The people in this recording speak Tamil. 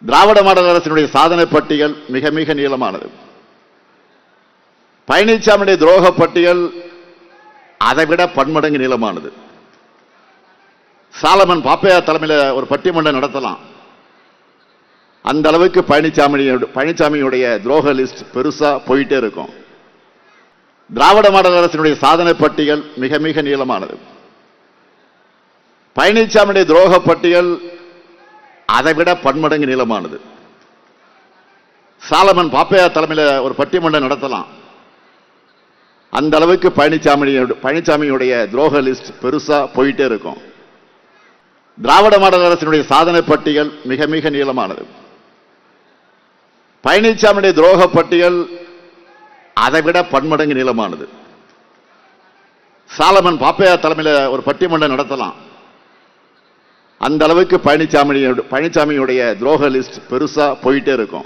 திராவிட மாடல் அரசினுடைய சாதனை பட்டியல் மிக மிக நீளமானது. பழனிசாமியுடைய துரோக பட்டியல் அதைவிட பன்மடங்கு நீளமானது. சாலமன் பாப்பையா தலைமையில் ஒரு பட்டிமன்றம் நடத்தலாம். அந்த அளவுக்கு பழனிசாமியுடைய துரோக லிஸ்ட் பெருசா போயிட்டே இருக்கும். திராவிட மாடல் அரசினுடைய சாதனை பட்டியல் மிக மிக நீளமானது. பழனிசாமியுடைய துரோக பட்டியல் அதைவிட பன்மடங்கு நீளமானது. சாலமன் பாப்பையா தலைமையில் ஒரு பட்டிமன்றம் நடத்தலாம். அந்த அளவுக்கு பழனிசாமியுடைய துரோக லிஸ்ட் பெருசா போயிட்டே இருக்கும். திராவிட மாடல் அரசினுடைய சாதனை பட்டியல் மிக மிக நீளமானது. பழனிசாமியுடைய துரோக பட்டியல் அதைவிட பன்மடங்கு நீளமானது. சாலமன் பாப்பையா தலைமையில் ஒரு பட்டிமன்றம் நடத்தலாம். அந்த அளவுக்கு பழனிசாமியுடைய துரோக லிஸ்ட் பெருசா போயிட்டே இருக்கும்.